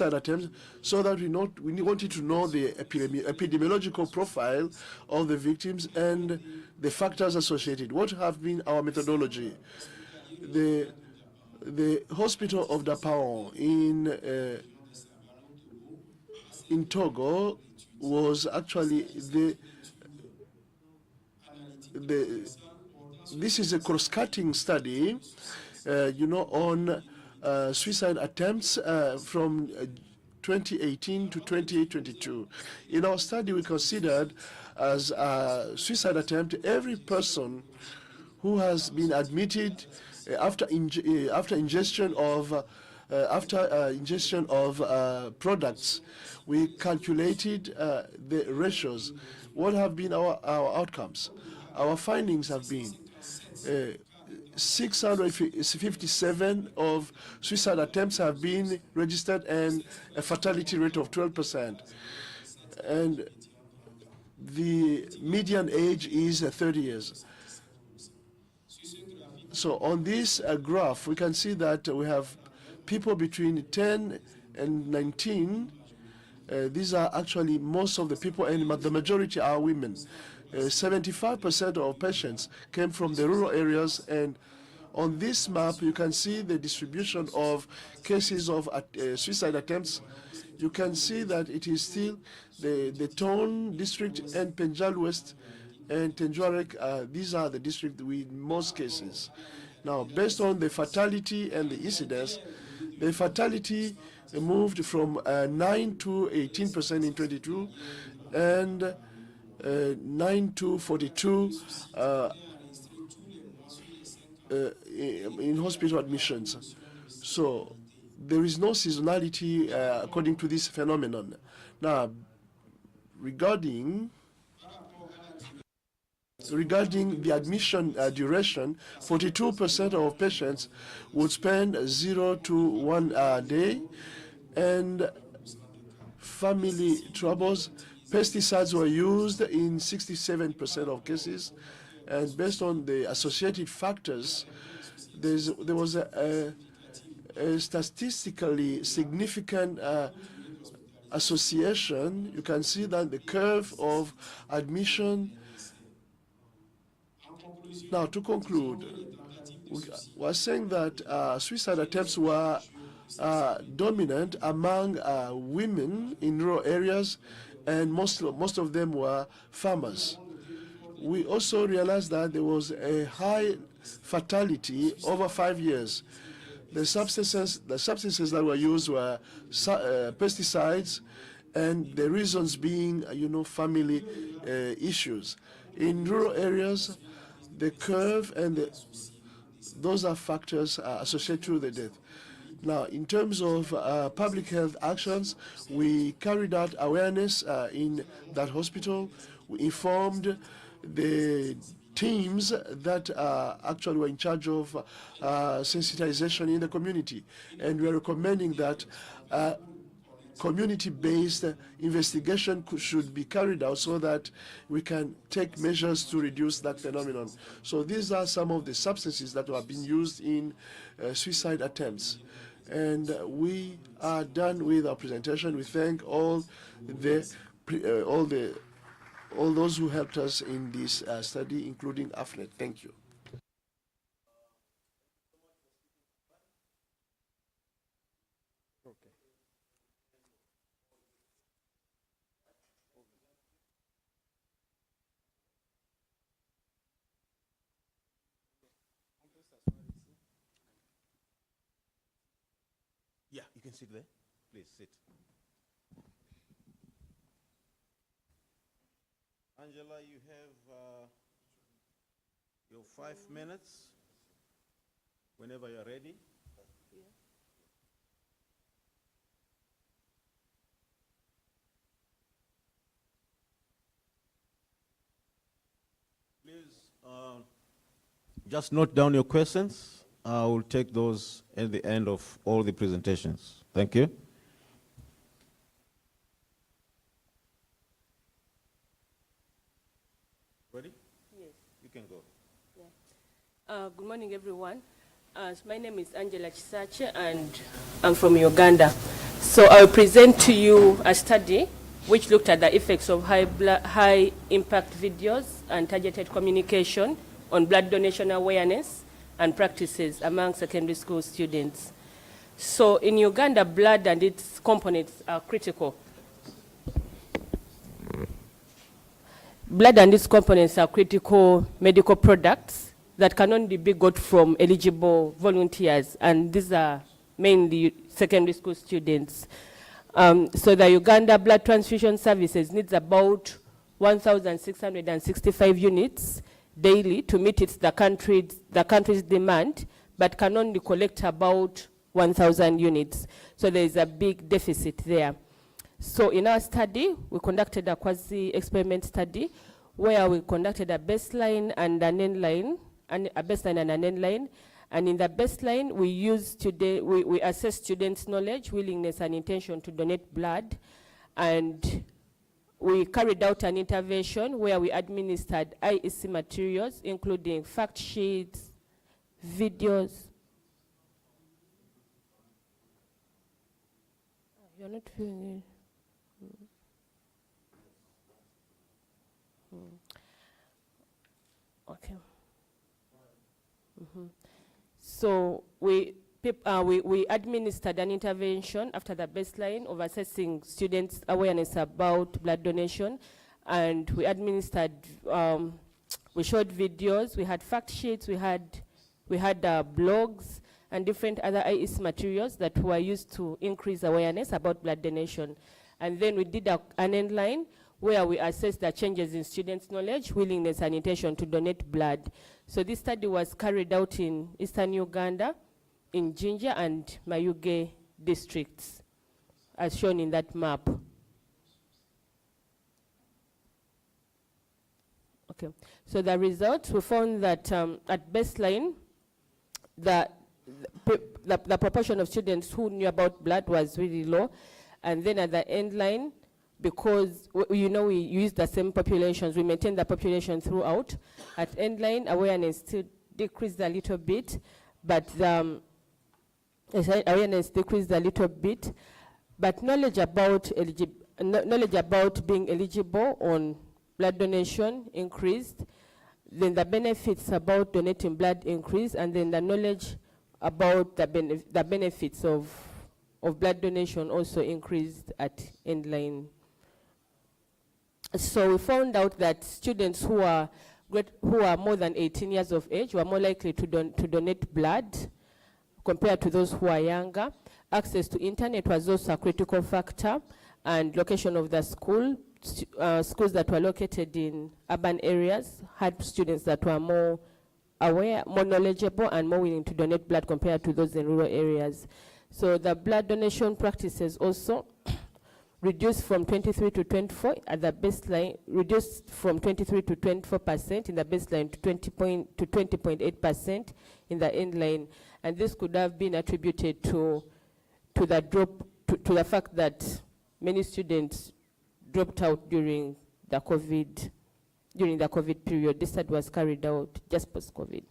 attempts, so that we wanted to know the epidemiological profile of the victims and the factors associated. What have been our methodology? The hospital of Dapao in Togo was actually this is a cross-cutting study, on suicide attempts from 2018 to 2022. In our study, we considered as a suicide attempt every person who has been admitted after ingestion of products. We calculated the ratios. What have been our outcomes? Our findings have been 657 of suicide attempts have been registered and a fatality rate of 12%. And the median age is 30 years. So on this graph, we can see that we have people between 10 and 19. These are actually most of the people, and the majority are women. 75% of patients came from the rural areas, and on this map, you can see the distribution of cases of suicide attempts. You can see that it is still the Ton district and Penjal West and Tenjuarek. These are the districts with most cases. Now, based on the fatality and the incidence, the fatality moved from 9 to 18% in 22, and 9 to 42 in hospital admissions. So there is no seasonality according to this phenomenon. Now, regarding the admission duration, 42% of patients would spend 0 to 1 day, and family troubles. Pesticides were used in 67% of cases, and based on the associated factors, there was a statistically significant association. You can see that the curve of admission. Now, to conclude, we're saying that suicide attempts were dominant among women in rural areas, and most of them were farmers. We also realized that there was a high fatality over 5 years. The substances that were used were pesticides, and the reasons being, family issues. In rural areas, the curve and those are factors associated with the death. Now, in terms of public health actions, we carried out awareness in that hospital. We informed the teams that actually were in charge of sensitization in the community, and we are recommending that community-based investigation should be carried out so that we can take measures to reduce that phenomenon. So these are some of the substances that have been used in suicide attempts. And we are done with our presentation. We thank all those who helped us in this study, including AFENET. Thank you. Yeah, you can sit there. Please sit. Angela, you have your 5 minutes whenever you're ready. Yeah. Please just note down your questions. I will take those at the end of all the presentations. Thank you. Ready? Yes. You can go. Yeah. Good morning, everyone. My name is Angela Chisache, and I'm from Uganda. So I'll present to you a study which looked at the effects of high impact videos and targeted communication on blood donation awareness and practices among secondary school students. So in Uganda, blood and its components are critical. Blood and its components are critical medical products that can only be got from eligible volunteers, and these are mainly secondary school students. So the Uganda Blood Transfusion Services needs about 1,665 units daily to meet the country's demand, but can only collect about 1,000 units. So there is a big deficit there. So in our study, we conducted a quasi-experiment study where we conducted a baseline and an end line, and a baseline and an end line. And in the baseline, we assessed students' knowledge, willingness, and intention to donate blood. And we carried out an intervention where we administered IEC materials, including fact sheets, videos. You're not feeling it. Okay. So we administered an intervention after the baseline of assessing students' awareness about blood donation, and we administered, we showed videos, we had fact sheets, we had blogs and different other IEC materials that were used to increase awareness about blood donation. And then we did an end line where we assessed the changes in students' knowledge, willingness, and intention to donate blood. So this study was carried out in Eastern Uganda, in Jinja and Mayuge districts, as shown in that map. Okay, so the results, we found that at baseline, the proportion of students who knew about blood was really low, and then at the end line, because we used the same populations, we maintained the population throughout. At end line, awareness still decreased a little bit, but awareness decreased a little bit, but knowledge about being eligible on blood donation increased. Then the benefits about donating blood increased, and then the knowledge about the benefits of blood donation also increased at end line. So we found out that students who are more than 18 years of age were more likely to donate blood compared to those who are younger. Access to internet was also a critical factor, and location of the school. Schools that were located in urban areas had students that were more aware, more knowledgeable, and more willing to donate blood compared to those in rural areas. So the blood donation practices also reduced from 23 to 24 at the baseline, reduced from 23 to 24% in the baseline to 20.8% in the end line. And this could have been attributed to the the fact that many students dropped out during the COVID period. This study was carried out just post-COVID.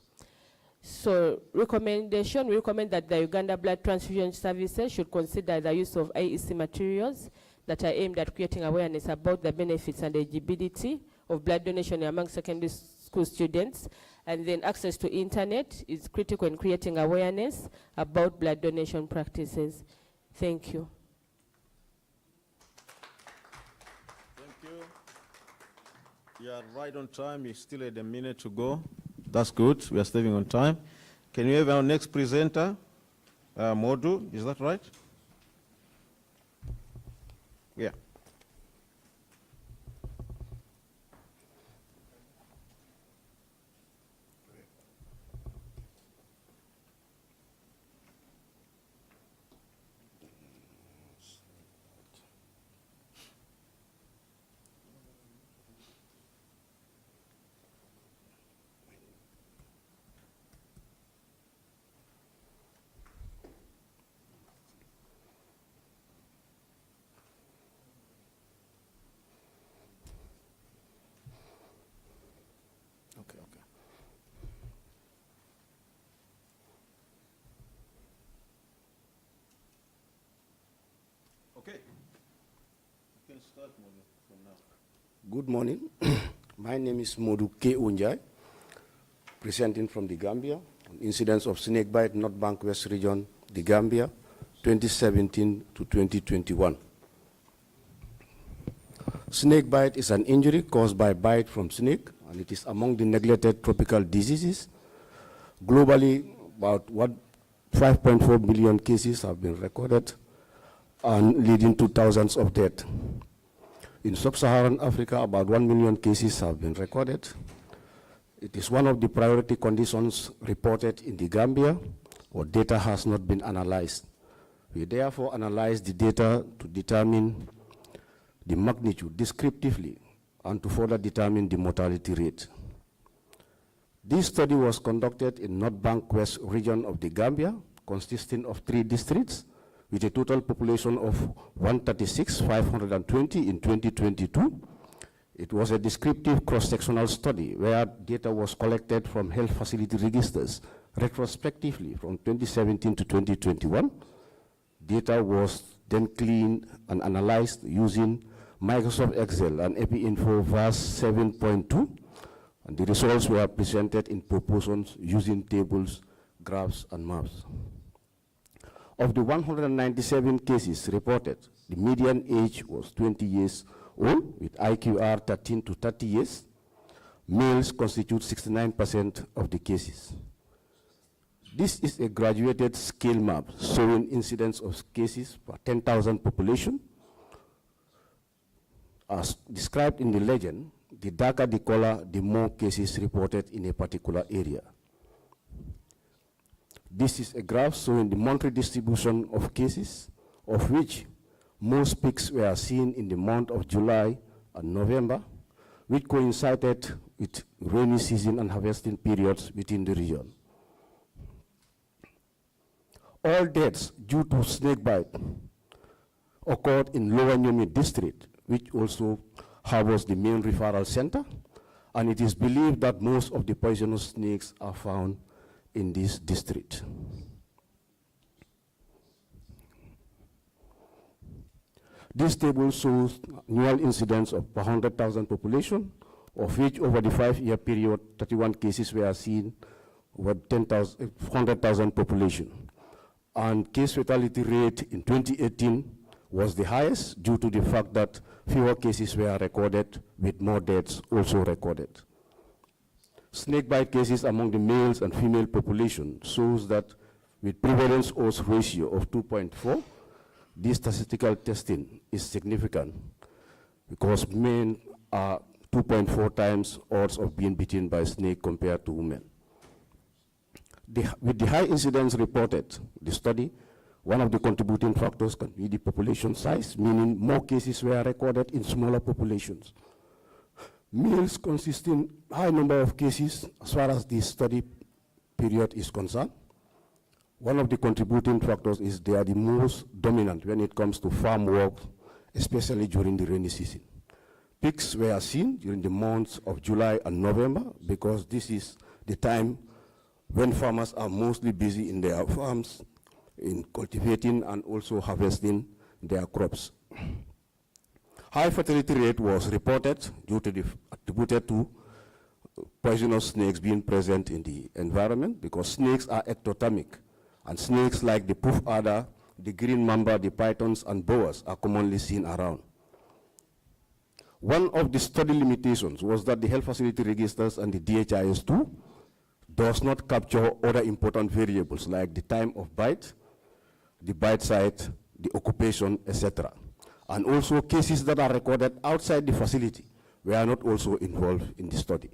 So we recommend that the Uganda Blood Transfusion Services should consider the use of IEC materials that are aimed at creating awareness about the benefits and eligibility of blood donation among secondary school students. And then access to internet is critical in creating awareness about blood donation practices. Thank you. Thank you. You are right on time. You still had a minute to go. That's good. We are saving on time. Can we have our next presenter, Modu? Is that right? Yeah. Okay. You can start, Modu, from now. Good morning. My name is Modu K. Unjai, presenting from the Gambia on incidents of snakebite, North Bank West Region, the Gambia, 2017 to 2021. Snakebite is an injury caused by bite from snake, and it is among the neglected tropical diseases. Globally, about 5.4 million cases have been recorded, and leading to thousands of deaths. In sub-Saharan Africa, about 1 million cases have been recorded. It is one of the priority conditions reported in the Gambia, where data has not been analyzed. We therefore analyzed the data to determine the magnitude descriptively and to further determine the mortality rate. This study was conducted in North Bank West region of the Gambia, consisting of 3 districts, with a total population of 136,520 in 2022. It was a descriptive cross-sectional study where data was collected from health facility registers retrospectively from 2017 to 2021. Data was then cleaned and analyzed using Microsoft Excel and EpiInfo verse 7.2, and the results were presented in proportions using tables, graphs, and maps. Of the 197 cases reported, the median age was 20 years old with IQR 13 to 30 years. Males constitute 69% of the cases. This is a graduated scale map showing incidence of cases per 10,000 population. As described in the legend, the darker the color, the more cases reported in a particular area. This is a graph showing the monthly distribution of cases, of which most peaks were seen in the month of July and November, which coincided with rainy season and harvesting periods within the region. All deaths due to snakebite occurred in Lower Nyomi district, which also harbors the main referral center, and it is believed that most of the poisonous snakes are found in this district. This table shows annual incidence of per 100,000 population, of which over the 5-year period, 31 cases were seen with 100,000 population. And case fatality rate in 2018 was the highest due to the fact that fewer cases were recorded with more deaths also recorded. Snakebite cases among the males and female population shows that with prevalence odds ratio of 2.4, this statistical testing is significant because men are 2.4 times odds of being bitten by a snake compared to women. With the high incidence reported, the study, one of the contributing factors can be the population size, meaning more cases were recorded in smaller populations. Males consisting high number of cases as far as the study period is concerned. One of the contributing factors is they are the most dominant when it comes to farm work, especially during the rainy season. Peaks were seen during the months of July and November because this is the time when farmers are mostly busy in their farms in cultivating and also harvesting their crops. High fertility rate was reported attributed to poisonous snakes being present in the environment because snakes are ectothermic, and snakes like the poof adder, the green mamba, the pythons, and boas are commonly seen around. One of the study limitations was that the health facility registers and the DHIS2 does not capture other important variables like the time of bite, the bite site, the occupation, etc. And also cases that are recorded outside the facility were not also involved in the study.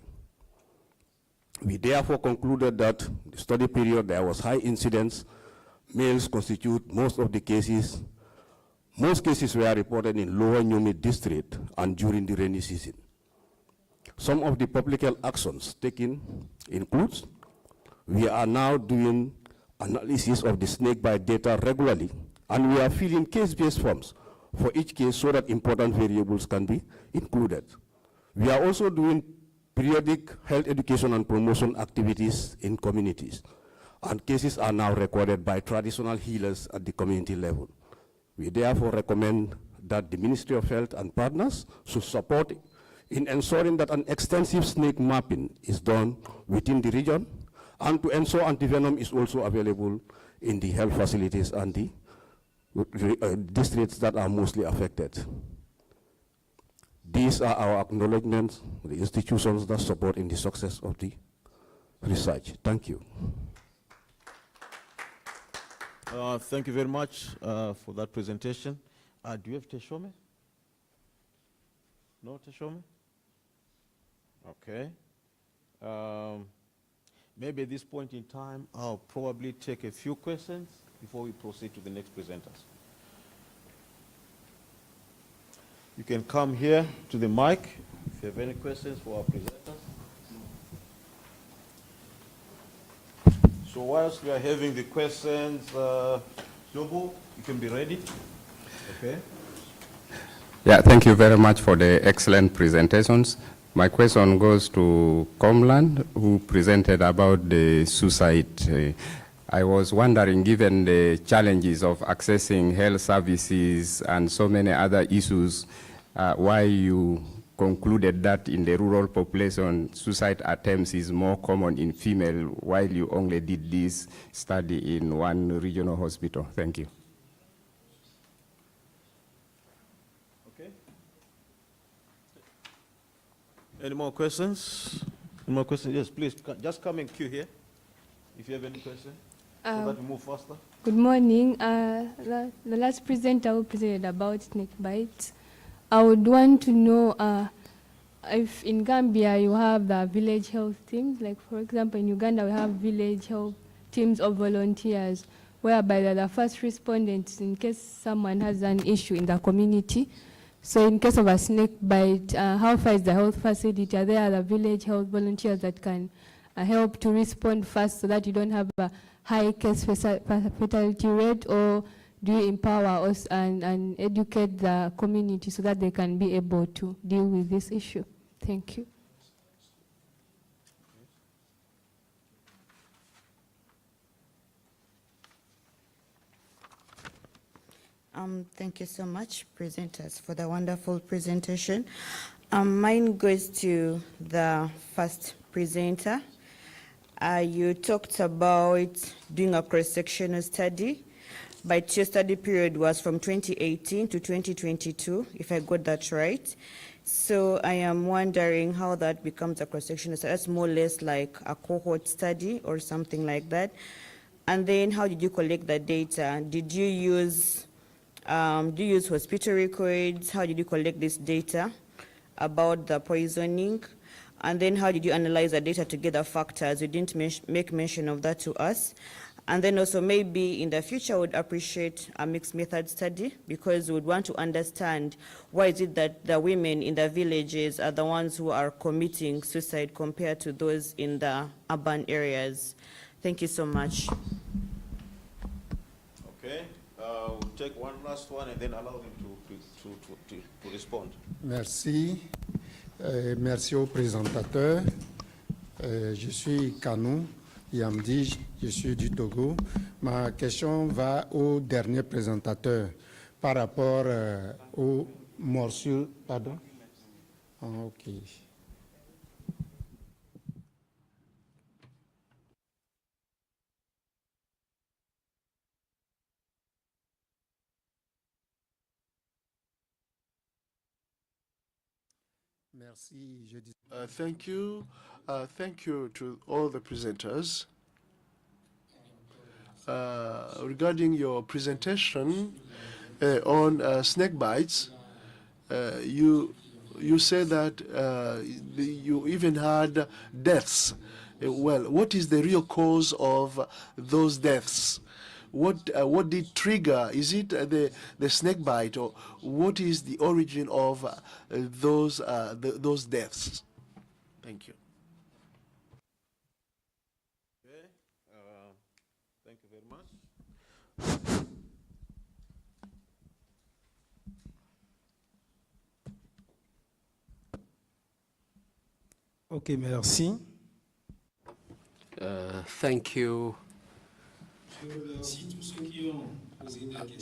We therefore concluded that the study period there was high incidence, males constitute most of the cases. Most cases were reported in Lower Nyomi district and during the rainy season. Some of the public health actions taken includes, we are now doing analysis of the snakebite data regularly, and we are filling case-based forms for each case so that important variables can be included. We are also doing periodic health education and promotion activities in communities, and cases are now recorded by traditional healers at the community level. We therefore recommend that the Ministry of Health and partners should support in ensuring that an extensive snake mapping is done within the region, and to ensure antivenom is also available in the health facilities and the districts that are mostly affected. These are our acknowledgements, the institutions that support in the success of the research. Thank you. Thank you very much for that presentation. Do you have Teshome? No Teshome? Okay. Maybe at this point in time, I'll probably take a few questions before we proceed to the next presenters. You can come here to the mic if you have any questions for our presenters. So whilst we are having the questions, Jobo, you can be ready. Okay. Yeah, thank you very much for the excellent presentations. My question goes to Comland, who presented about the suicide. I was wondering, given the challenges of accessing health services and so many other issues, why you concluded that in the rural population, suicide attempts is more common in female, while you only did this study in one regional hospital. Thank you. Okay. Any more questions? Any more questions? Yes, please, just come and queue here if you have any questions, so that we move faster. Good morning. The last presenter who presented about snake bites, I would want to know if in Gambia you have the village health teams, like for example in Uganda we have village health teams of volunteers, whereby they're the first respondents in case someone has an issue in the community. So in case of a snake bite, how far is the health facility? Are there the village health volunteers that can help to respond fast so that you don't have a high case fatality rate, or do you empower us and educate the community so that they can be able to deal with this issue? Thank you. Thank you so much, presenters, for the wonderful presentation. Mine goes to the first presenter. You talked about doing a cross-sectional study, but your study period was from 2018 to 2022, if I got that right. So I am wondering how that becomes a cross-sectional study. That's more or less like a cohort study or something like that. And then how did you collect the data? Did you use hospital records? How did you collect this data about the poisoning? And then how did you analyze the data to get the factors? You didn't make mention of that to us. And then also maybe in the future, I would appreciate a mixed method study, because we would want to understand why is it that the women in the villages are the ones who are committing suicide compared to those in the urban areas. Thank you so much. Okay, we'll take one last one and then allow them to respond. Merci. Merci au présentateur. Je suis Kanou Yamdi, je suis du Togo. Ma question va au dernier présentateur par rapport aux morsures. Pardon? Ok. Merci. Thank you. Thank you to all the presenters. Regarding your presentation on snake bites, you say that you even had deaths. Well, what is the real cause of those deaths? What did trigger? Is it the snake bite, or what is the origin of those deaths? Thank you. Okay, thank you very much. Ok, merci. Thank you.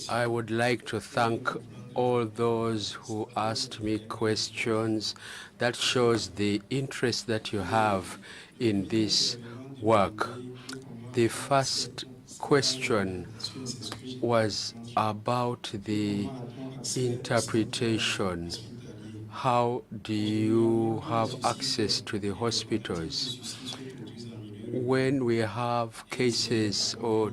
I would like to thank all those who asked me questions. That shows the interest that you have in this work. The first question was about the interpretation. How do you have access to the hospitals? When we have cases or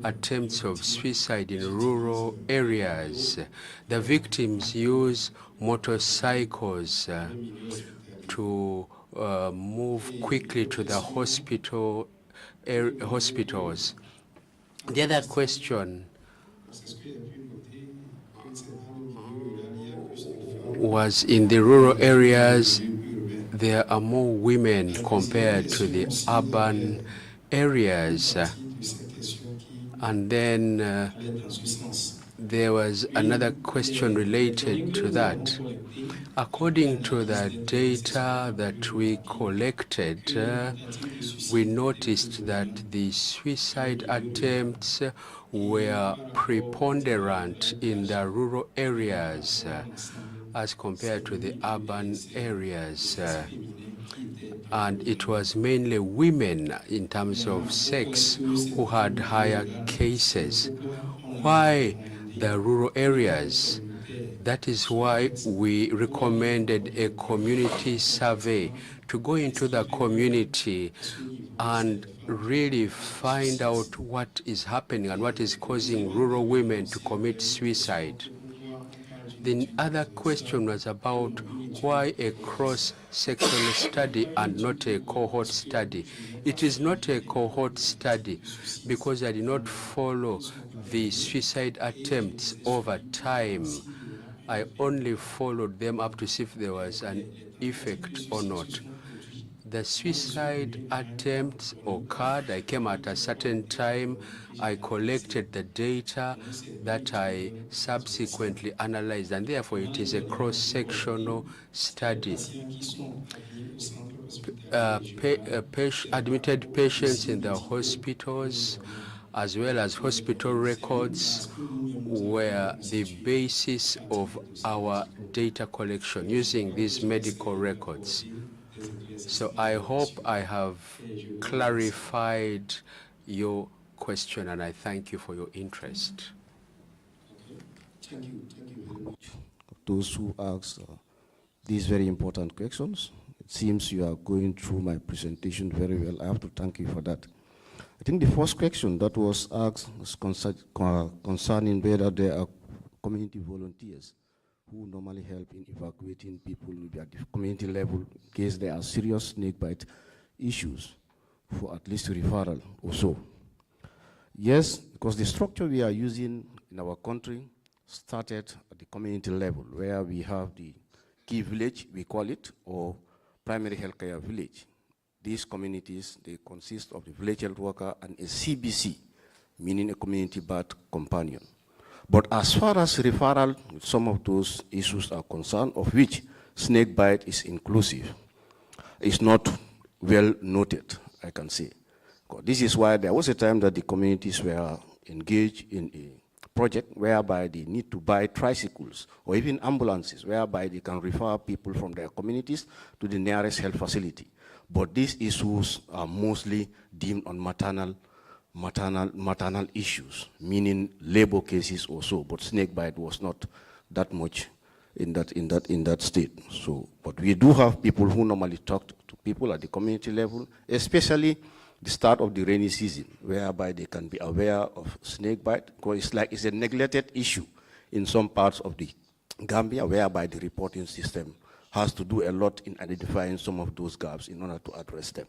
attempts of suicide in rural areas, the victims use motorcycles to move quickly to the hospitals. The other question was in the rural areas, there are more women compared to the urban areas. And then there was another question related to that. According to the data that we collected, we noticed that the suicide attempts were preponderant in the rural areas as compared to the urban areas. And it was mainly women in terms of sex who had higher cases. Why the rural areas? That is why we recommended a community survey to go into the community and really find out what is happening and what is causing rural women to commit suicide. The other question was about why a cross-sectional study and not a cohort study. It is not a cohort study because I did not follow the suicide attempts over time. I only followed them up to see if there was an effect or not. The suicide attempts occurred. I came at a certain time. I collected the data that I subsequently analyzed, and therefore it is a cross-sectional study. Admitted patients in the hospitals, as well as hospital records, were the basis of our data collection using these medical records. So I hope I have clarified your question, and I thank you for your interest. Thank you very much. Those who asked these very important questions. It seems you are going through my presentation very well. I have to thank you for that. I think the first question that was asked was concerning whether there are community volunteers who normally help in evacuating people at the community level in case there are serious snakebite issues for at least referral or so. Yes, because the structure we are using in our country started at the community level, where we have the key village, we call it, or primary healthcare village. These communities, they consist of the village health worker and a CBC, meaning a community birth companion. But as far as referral, some of those issues are concerned, of which snake bite is inclusive, is not well noted, I can say. This is why there was a time that the communities were engaged in a project whereby they need to buy tricycles or even ambulances, whereby they can refer people from their communities to the nearest health facility. But these issues are mostly deemed on maternal issues, meaning labor cases or so, but snake bite was not that much in that state. So, but we do have people who normally talk to people at the community level, especially the start of the rainy season, whereby they can be aware of snake bite, because it's a neglected issue in some parts of the Gambia, whereby the reporting system has to do a lot in identifying some of those gaps in order to address them.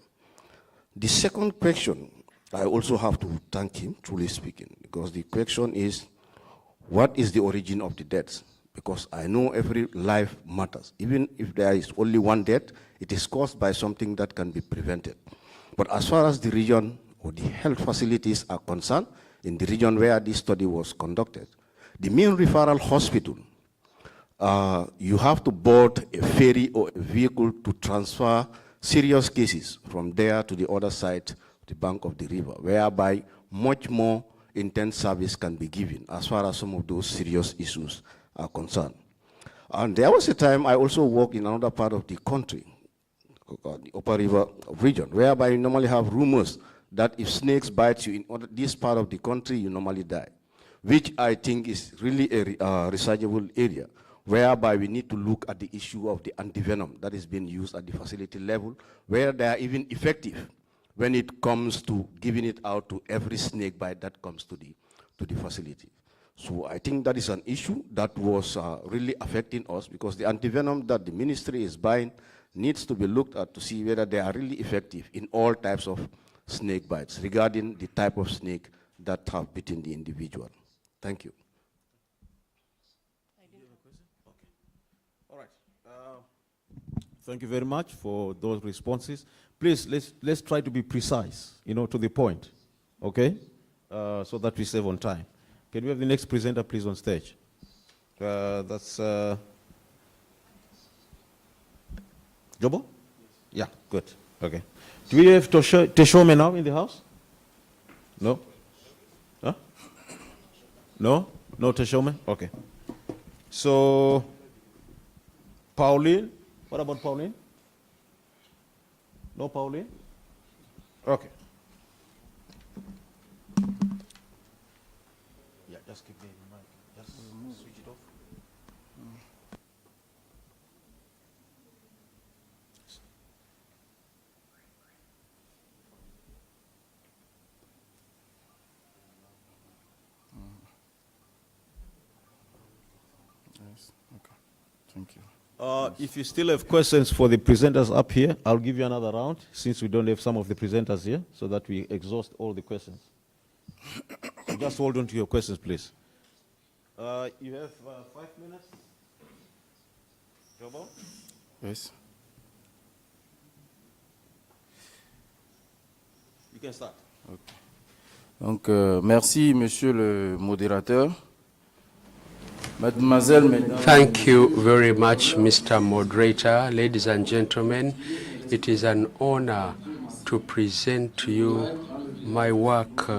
The second question, I also have to thank him, truly speaking, because the question is, what is the origin of the deaths? Because I know every life matters. Even if there is only one death, it is caused by something that can be prevented. But as far as the region or the health facilities are concerned, in the region where this study was conducted, the main referral hospital, you have to board a ferry or a vehicle to transfer serious cases from there to the other side, the bank of the river, whereby much more intense service can be given as far as some of those serious issues are concerned. And there was a time I also worked in another part of the country, the Upper River region, whereby you normally have rumors that if snakes bite you in this part of the country, you normally die, which I think is really a researchable area, whereby we need to look at the issue of the antivenom that is being used at the facility level, where they are even effective when it comes to giving it out to every snake bite that comes to the facility. So I think that is an issue that was really affecting us, because the antivenom that the ministry is buying needs to be looked at to see whether they are really effective in all types of snake bites, regarding the type of snake that have bitten the individual. Thank you. All right. Thank you very much for those responses. Please, let's try to be precise, to the point, okay? So that we save on time. Can we have the next presenter, please, on stage? That's Jobo? Yeah, good. Okay. Do we have Teshome now in the house? No? Huh? No? No Teshome? Okay. So, Pauline? What about Pauline? No Pauline? Okay. Yeah, just keep the mic. Just switch it off. Yes. Okay. Thank you. If you still have questions for the presenters up here, I'll give you another round, since we don't have some of the presenters here, so that we exhaust all the questions. So just hold on to your questions, please. You have 5 minutes. Jobo? Yes. You can start. Okay. Donc, merci, monsieur le modérateur. Mademoiselle, mesdames. Thank you very much, Mr. Moderator. Ladies and gentlemen, it is an honor to present to you my work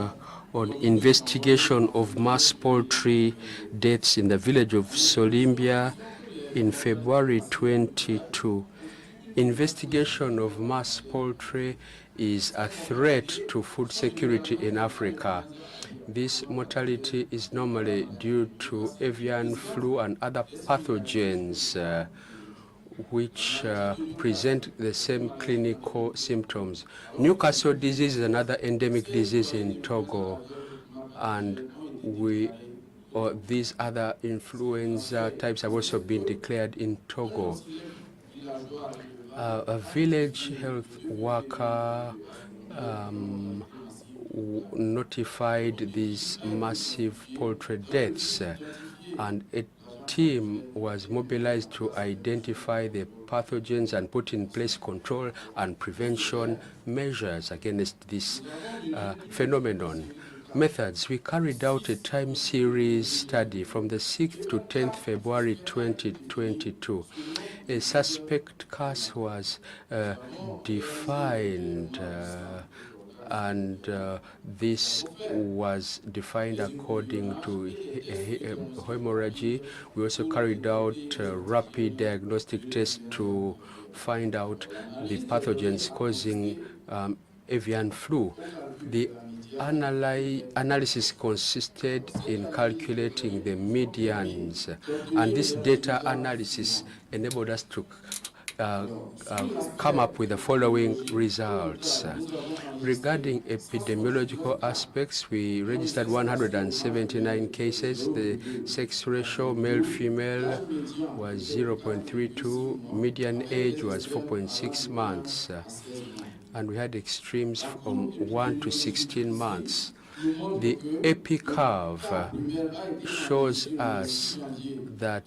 on investigation of mass poultry deaths in the village of Solimbia in February 22. Investigation of mass poultry is a threat to food security in Africa. This mortality is normally due to avian flu and other pathogens which present the same clinical symptoms. Newcastle disease is another endemic disease in Togo, and these other influenza types have also been declared in Togo. A village health worker notified these massive poultry deaths, and a team was mobilized to identify the pathogens and put in place control and prevention measures against this phenomenon. Methods: we carried out a time series study from the 6th to 10th February 2022. A suspect case was defined, and this was defined according to hemorrhage. We also carried out rapid diagnostic tests to find out the pathogens causing avian flu. The analysis consisted in calculating the medians, and this data analysis enabled us to come up with the following results. Regarding epidemiological aspects, we registered 179 cases. The sex ratio, male-female, was 0.32. Median age was 4.6 months. And we had extremes from 1 to 16 months. The epi curve shows us that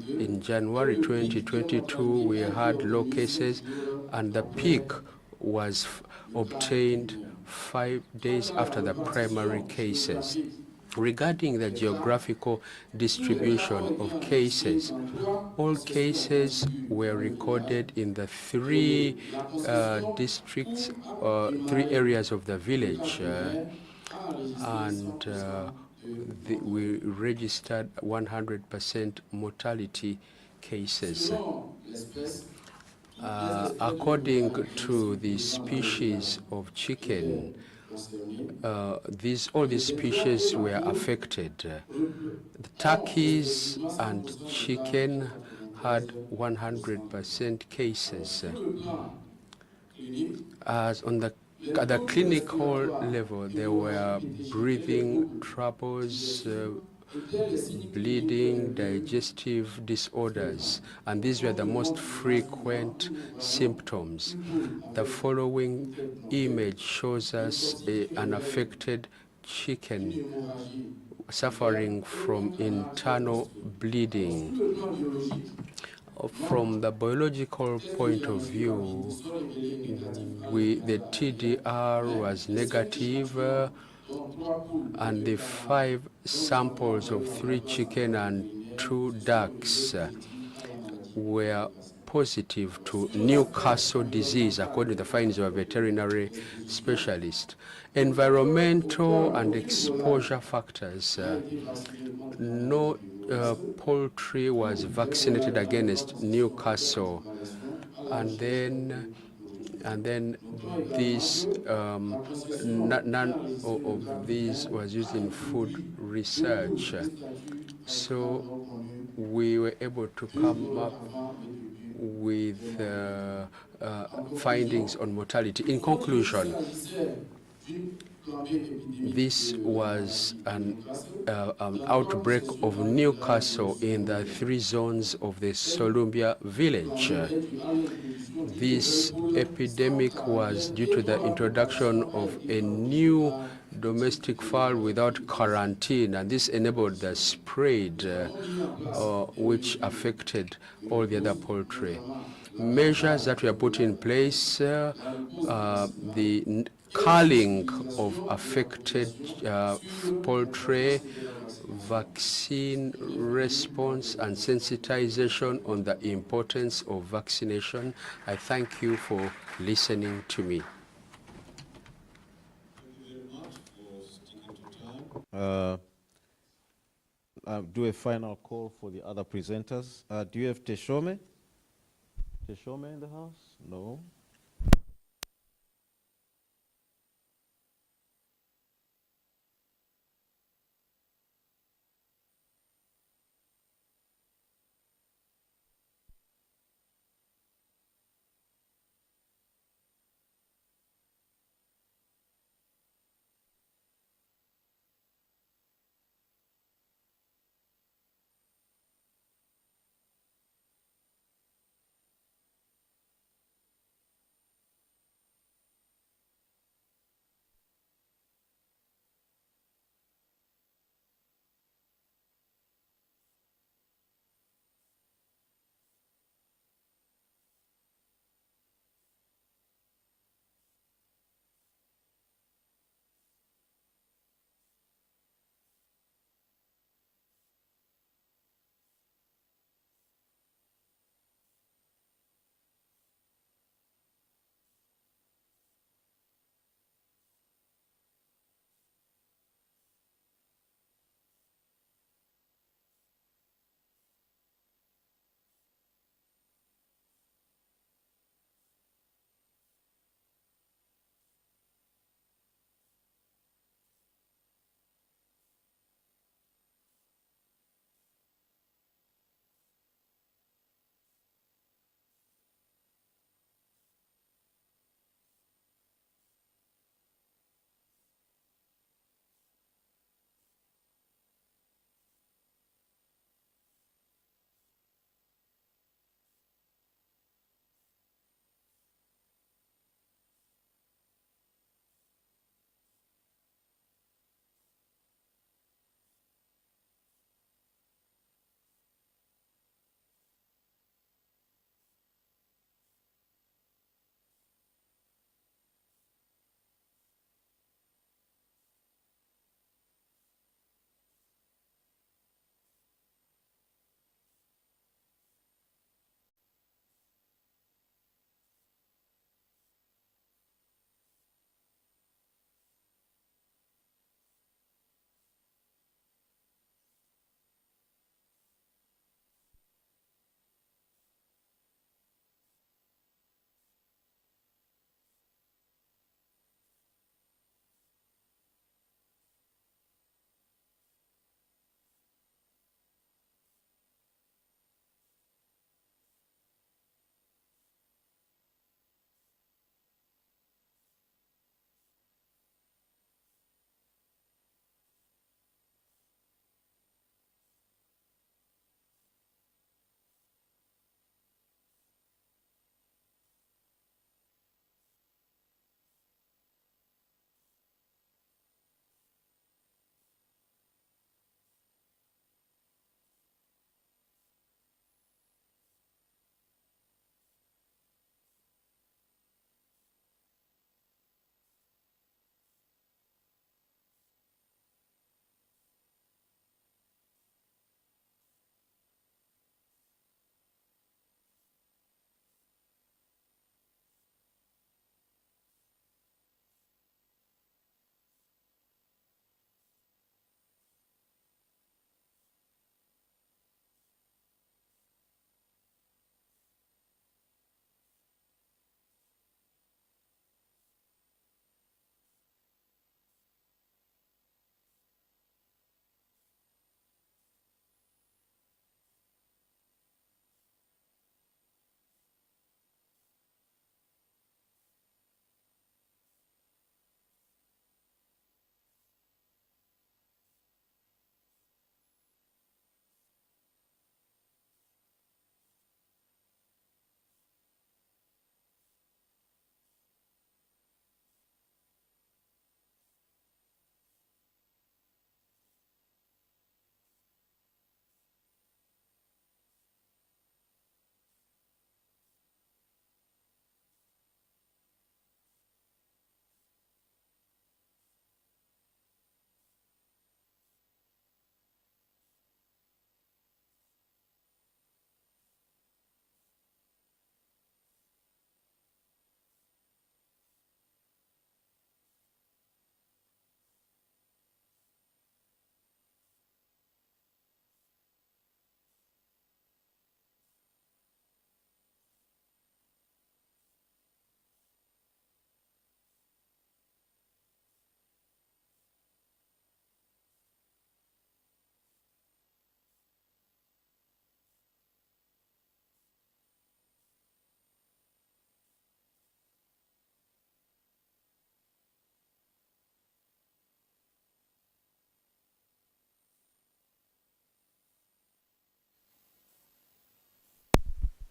in January 2022 we had low cases, and the peak was obtained 5 days after the primary cases. Regarding the geographical distribution of cases, all cases were recorded in the 3 districts, 3 areas of the village. and we registered 100% mortality cases. According to the species of chicken, all these species were affected. The turkeys and chicken had 100% cases. As on at the clinical level, there were breathing troubles, bleeding, digestive disorders, and these were the most frequent symptoms. The following image shows us an affected chicken suffering from internal bleeding. From the biological point of view, the TDR was negative, and the 5 samples of 3 chicken and 2 ducks were positive to Newcastle disease, according to the findings of a veterinary specialist. Environmental and exposure factors. No poultry was vaccinated against Newcastle, and then this none of these was used in food research. So we were able to come up with findings on mortality. In conclusion, this was an outbreak of Newcastle in the 3 zones of the Solumbia village. This epidemic was due to the introduction of a new domestic fowl without quarantine, and this enabled the spread, which affected all the other poultry. Measures that were put in place, the culling of affected poultry, vaccine response, and sensitization on the importance of vaccination. I thank you for listening to me. I'll do a final call for the other presenters. Do you have Teshome? Teshome in the house? No.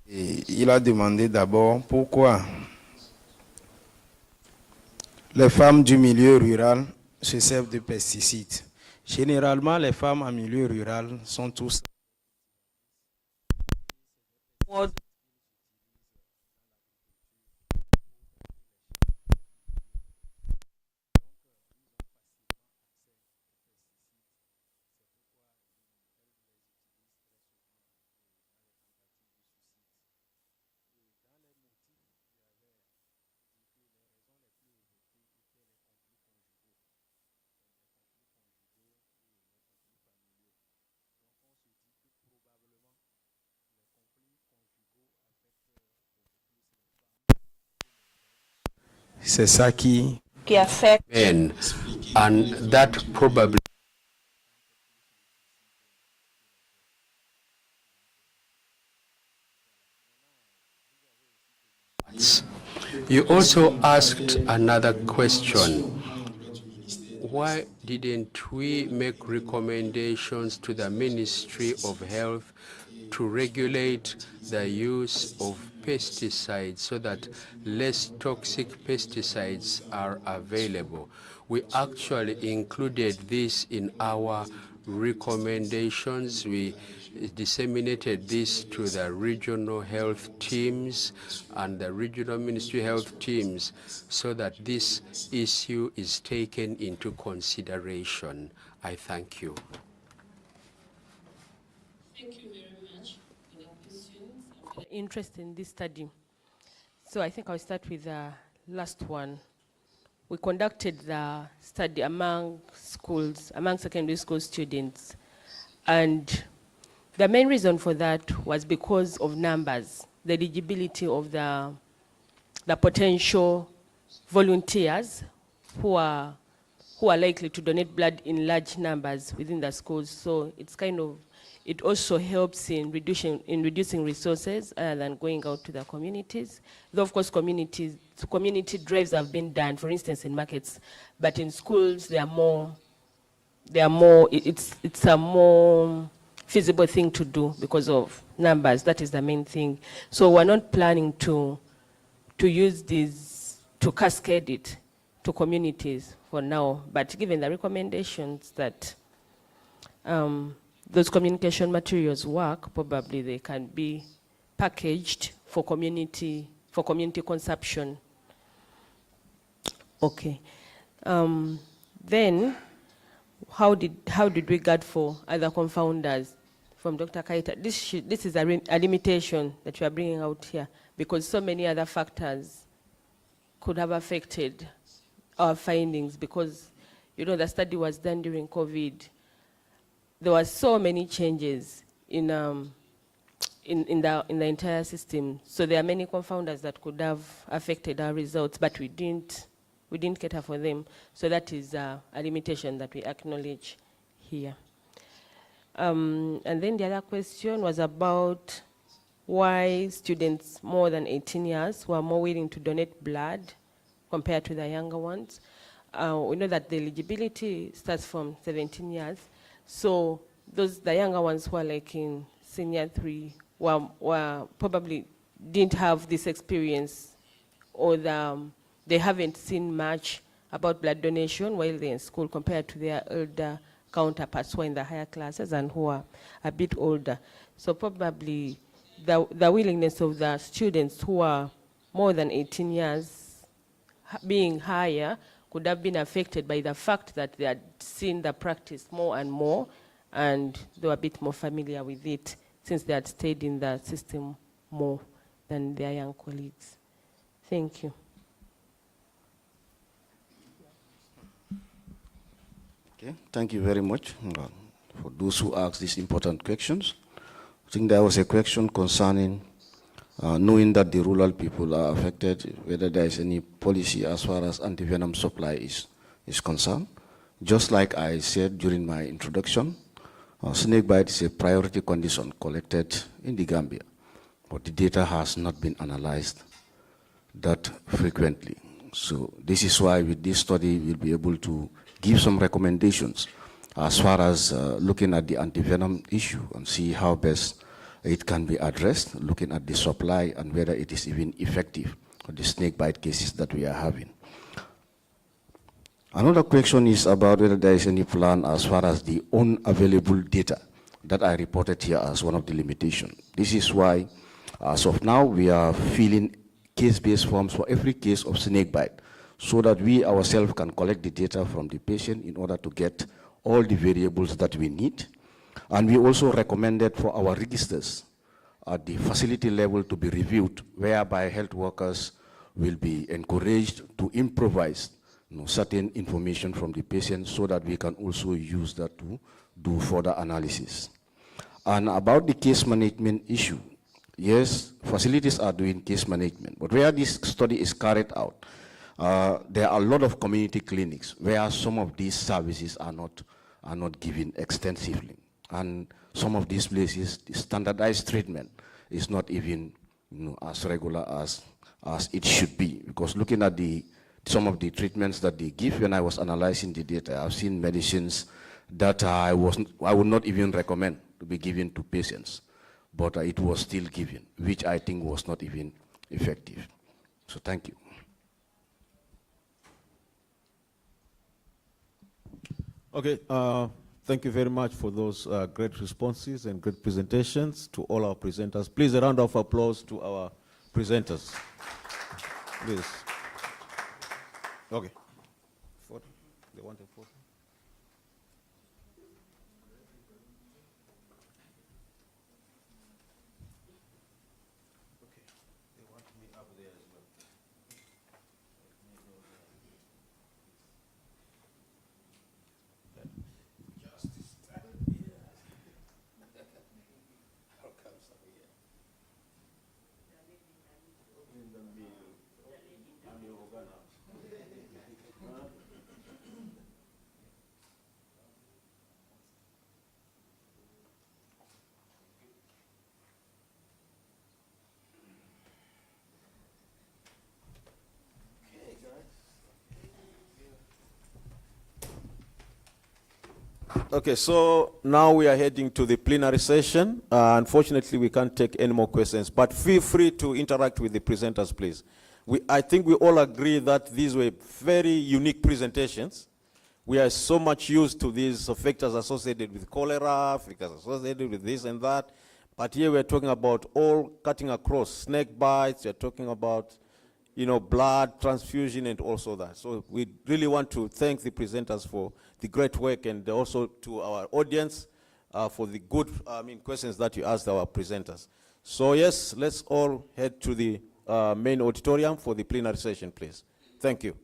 Et il a demandé d'abord pourquoi les femmes du milieu rural se servent de pesticides. Généralement, les femmes en milieu rural sont tous c'est ça qui affect men, and that probably You also asked another question. Why didn't we make recommendations to the Ministry of Health to regulate the use of pesticides so that less toxic pesticides are available? We actually included this in our recommendations. We disseminated this to the regional health teams and the regional ministry health teams so that this issue is taken into consideration. I thank you. Thank you very much for the questions and for the interest in this study. So I think I'll start with the last one. We conducted the study among schools, among secondary school students, and the main reason for that was because of numbers, the eligibility of the potential volunteers who are likely to donate blood in large numbers within the schools. So it's it also helps in reducing resources other than going out to the communities. Though of course community drives have been done, for instance in markets, but in schools it's a more feasible thing to do because of numbers. That is the main thing. So we're not planning to use these, to cascade it to communities for now, but given the recommendations that those communication materials work, probably they can be packaged for community consumption. Okay. Then, how did we guard for other confounders? From Dr. Kaita, this is a limitation that we are bringing out here because so many other factors could have affected our findings because, the study was done during COVID. There were so many changes in the entire system. So there are many confounders that could have affected our results, but we didn't cater for them. So that is a limitation that we acknowledge here. And then the other question was about why students more than 18 years were more willing to donate blood compared to the younger ones. We know that the eligibility starts from 17 years. So the younger ones who are like in senior 3 were probably didn't have this experience, or they haven't seen much about blood donation while they're in school compared to their older counterparts who are in the higher classes and who are a bit older. So probably the willingness of the students who are more than 18 years being higher could have been affected by the fact that they had seen the practice more and more, and they were a bit more familiar with it since they had stayed in the system more than their young colleagues. Thank you. Okay, thank you very much for those who asked these important questions. I think there was a question concerning knowing that the rural people are affected, whether there is any policy as far as antivenom supply is concerned. Just like I said during my introduction, snakebite is a priority condition collected in the Gambia, but the data has not been analyzed that frequently. So this is why with this study we'll be able to give some recommendations as far as looking at the antivenom issue and see how best it can be addressed, looking at the supply and whether it is even effective for the snake bite cases that we are having. Another question is about whether there is any plan as far as the unavailable data that I reported here as one of the limitations. This is why, as of now, we are filling case-based forms for every case of snake bite, so that we ourselves can collect the data from the patient in order to get all the variables that we need. And we also recommended for our registers at the facility level to be reviewed, whereby health workers will be encouraged to improvise certain information from the patient so that we can also use that to do further analysis. And about the case management issue, yes, facilities are doing case management, but where this study is carried out, there are a lot of community clinics where some of these services are not given extensively. And some of these places, the standardized treatment is not even as regular as it should be. Because looking at some of the treatments that they give, when I was analyzing the data, I've seen medicines that I would not even recommend to be given to patients, but it was still given, which I think was not even effective. So thank you. Okay, thank you very much for those great responses and great presentations to all our presenters. Please, a round of applause to our presenters. Please. Okay. 40. They want a 40. Okay. They want me up there as well. Okay, so now we are heading to the plenary session. Unfortunately, we can't take any more questions, but feel free to interact with the presenters, please. I think we all agree that these were very unique presentations. We are so much used to these factors associated with cholera, factors associated with this and that, but here we're talking about all cutting across, snake bites, we're talking about blood transfusion and also that. So we really want to thank the presenters for the great work, and also to our audience for the good questions that you asked our presenters. So yes, let's all head to the main auditorium for the plenary session, please. Thank you.